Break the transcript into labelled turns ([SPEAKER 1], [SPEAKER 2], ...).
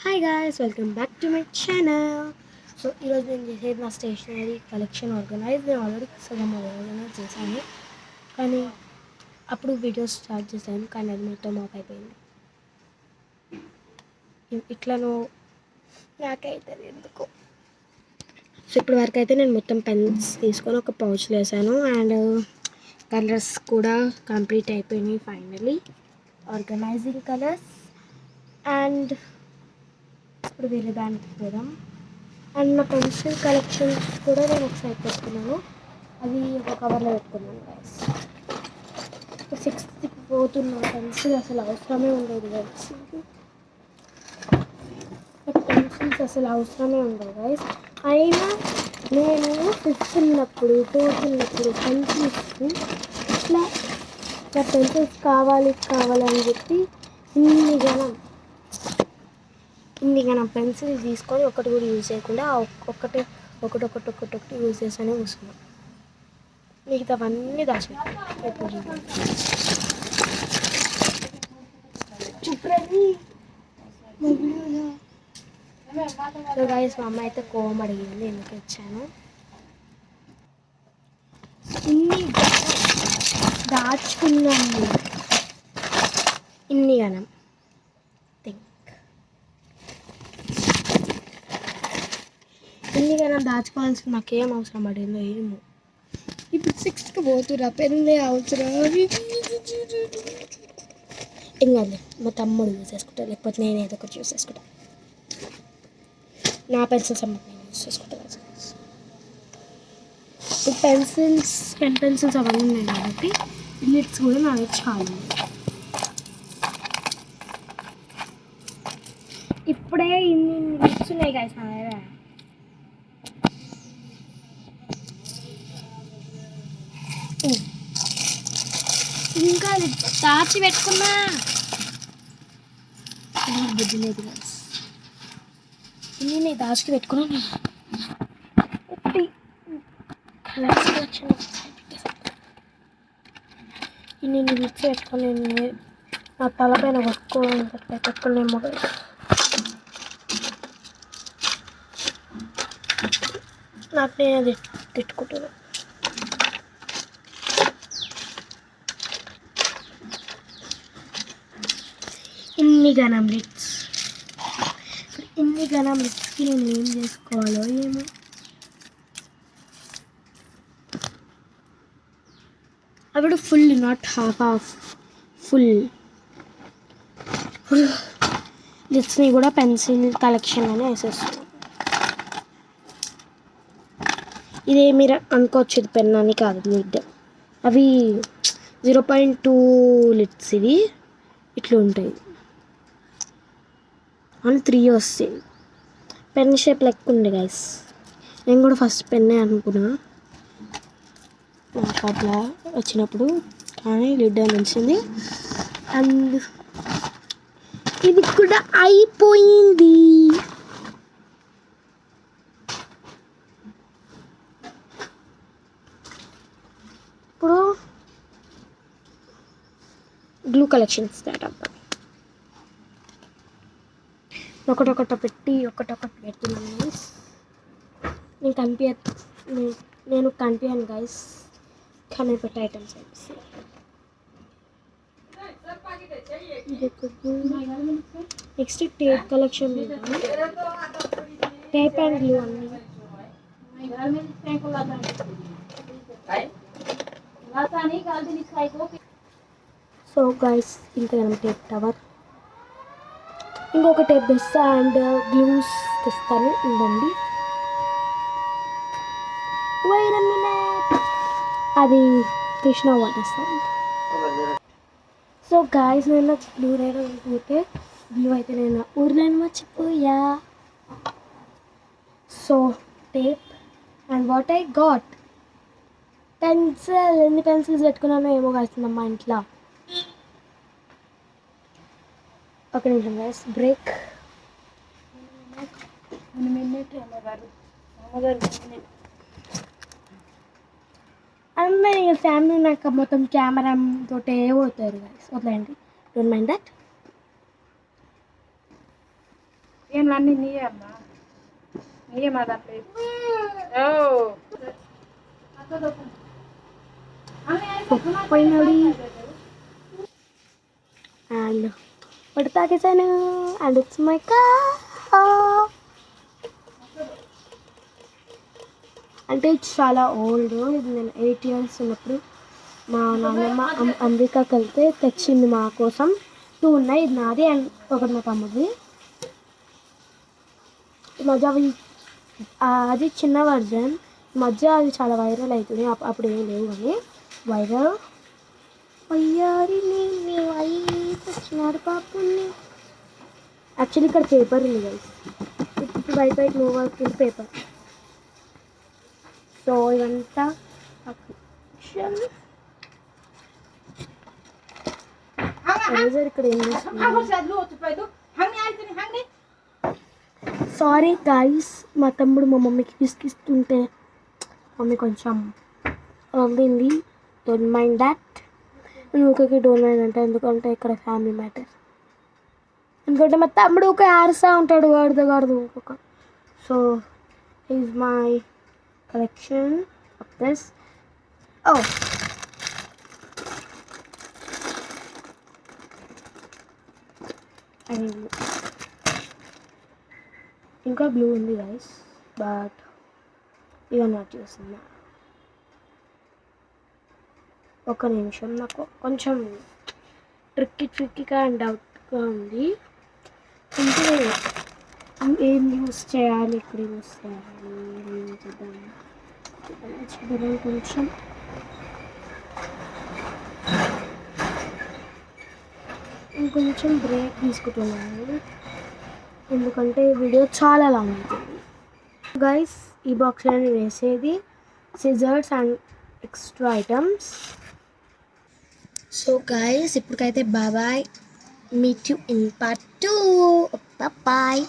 [SPEAKER 1] Hi guys, welcome back to my channel. So ఈరోజు నేను చేసేది నా స్టేషనరీ కలెక్షన్ ఆర్గనైజ్. నేను ఆల్రెడీ సగం ఆర్గనైజ్ చేశాను, కానీ అప్పుడు వీడియోస్ స్టార్ట్ చేశాను, కానీ అది మొత్తం ఆఫ్ అయిపోయింది. ఇట్లను నాకైతే ఎందుకు. సో ఇప్పటి వరకు అయితే నేను మొత్తం పెన్స్ తీసుకొని ఒక పౌచ్లో వేసాను, అండ్ కలర్స్ కూడా కంప్లీట్ అయిపోయినాయి. Finally organising colours. అండ్ ఇప్పుడు వేరే దానికి పోదాం. అండ్ నా పెన్సిల్ కలెక్షన్స్ కూడా నేను ఒక సైడ్ పెట్టుకున్నాను, అవి ఒక కవర్లో పెట్టుకున్నాను గైస్. ఇప్పుడు 6th పోతున్న పెన్సిల్ అసలు అవసరమే ఉండదు గైస్. పెన్సిల్స్ అసలు అవసరమే ఉండదు గైస్. అయినా నేను 5th ఉన్నప్పుడు 4th ఉన్నప్పుడు పెన్సిల్స్ ఇట్లా నా పెన్సిల్స్ కావాలి అని చెప్పి ఇన్ని నా పెన్సిల్ తీసుకొని ఒకటి కూడా యూజ్ చేయకుండా ఒకటి యూజ్ చేస్తూనే కూర్చున్నాను. మిగతావన్నీ దాచిపెట్టాను. సో గైస్, మా అమ్మ అయితే కోపం అడిగింది ఎందుకు వచ్చాను. ఇన్ని దాచుకున్నాను, ఇన్ని గనం దాచుకోవాల్సిన నాకేం అవసరం పడిందో ఏమో. ఇప్పుడు 6th పోతురా, పెన్నే అవసరం. ఏం కాదు, మా తమ్ముడు యూజ్ చేసుకుంటా, లేకపోతే నేను ఏదో ఒకటి యూజ్ చేసుకుంటా. నా పెన్సిల్స్ అమ్మ నేను యూజ్ చేసుకుంటా. ఇప్పుడు పెన్సిల్స్ అవన్నీ ఉన్నాయి కాబట్టి లిడ్స్ కూడా నాకు చాలు. ఇప్పుడే ఇన్ని లిడ్స్ ఉన్నాయి గైస్ నా దగ్గర. ఇంకా దాచి పెట్టుకున్నా బుద్ధి లేదు గైస్. ఇన్ని నేను దాచి పెట్టుకున్నాను. ఇన్ని విడిచి పెట్టుకొని నా తలపైన పెట్టుకోలేమో. నాకు నేను అది తిట్టుకుంటున్నాను. ఇన్ని గనం లిప్స్కి నేను ఏం చేసుకోవాలో ఏమో. అప్పుడు ఫుల్, నాట్ హాఫ్ ఫుల్ లిప్స్ని కూడా పెన్సిల్ కలెక్షన్లోనే వేసేస్తాను. ఇదే మీరు అనుకోవచ్చు ఇది పెన్ అని, కాదు లిడ్. అవి 0.2 లిడ్స్ ఇవి ఇట్లా ఉంటాయి. అని 3 వస్తాయి. పెన్ షేప్ లెక్క ఉండే గైస్. నేను కూడా ఫస్ట్ పెన్నే అనుకున్నా నాకు అట్లా వచ్చినప్పుడు, కానీ లిడ్ అని వచ్చింది. అండ్ ఇది కూడా అయిపోయింది. ఇప్పుడు గ్లూ కలెక్షన్ స్టార్ట్ అవుతాం. ఒకటొకటి పెడుతున్నాను. నేను కనిపించాను గైస్, కానీ పెట్టే items next tape collection. Tape and glue అన్నీ. సో గైస్, ఇంకా టేప్ టవర్, ఇంకొక టేప్ తెస్తా అండ్ గ్లూస్ తెస్తాను. ఉండండి, అది కృష్ణ వాటేస్తాను. సో గాయస్, నేను గ్లూ రైడర్ గ్లూ అయితే నేను ఊర్లో మర్చిపోయా. So tape and what I got pencil. ఎన్ని పెన్సిల్స్ పెట్టుకున్నానో ఏమో కాస్తుందమ్మా మా ఇంట్లో. ఒక నిమిషం గైస్, బ్రేక్. అందరూ ఫ్యామిలీ నాకు మొత్తం కెమెరా తోటే పోతారు గైస్, వదిలేండి, డోంట్ మైండ్ దట్.
[SPEAKER 2] ఏం అన్నీ నీయే అమ్మా, నీయే మా దాంట్లో
[SPEAKER 1] పోయినది అండ్ ఒకటి తాగేసాను అండ్ ఇట్స్ మై కార్. అంటే ఇది చాలా ఓల్డ్. ఇది నేను 8 years ఉన్నప్పుడు మా నాన్నమ్మ అమెరికాకి వెళ్తే తెచ్చింది మా కోసం. 2 ఉన్నాయి, ఇది నాది అండ్ ఒకటి మా తమ్ముడిది. ఈ మధ్య అవి అది చిన్న వర్జన్, ఈ మధ్య అది చాలా వైరల్ అవుతుంది. అప్పుడు ఏం లేవు కానీ వైరల్ అయ్యారిని వచ్చినారు పాపుని. యాక్చువల్లీ ఇక్కడ పేపర్ ఉంది కదా, ఇప్పుడు బయట మూవ్ అవుతుంది పేపర్. సో ఇదంతా ఇక్కడ ఏం సారీ గైస్, మా తమ్ముడు మా మమ్మీకి విసిగిస్తుంటే మమ్మీ కొంచెం వండింది. Don't mind that. నేను ఊరికి డోంట్ మైండ్ అంటే ఎందుకంటే ఇక్కడ ఫ్యామిలీ మ్యాటర్. ఎందుకంటే మా తమ్ముడు ఒక ఆరుసా ఉంటాడు గడదు ఒక. So is my collection of this. ఓ ఇంకా గ్లూ ఉంది గైస్, బట్ ఇవన్నీ నాట్ చేస్తున్నా. ఒక నిమిషం, నాకు కొంచెం ట్రిక్కీగా అండ్ డౌట్గా ఉంది. అంటే ఏం యూస్ చేయాలి, ఇక్కడ యూస్ చేయాలి చూద్దాం కొంచెం. ఇంకొంచెం బ్రేక్ తీసుకుంటున్నాను ఎందుకంటే వీడియో చాలా లాంగ్ అవుతుంది. గైస్ ఈ బాక్స్లో వేసేది scissors and extra items. So guys ఇప్పటికైతే bye, meet you in part 2. Bye.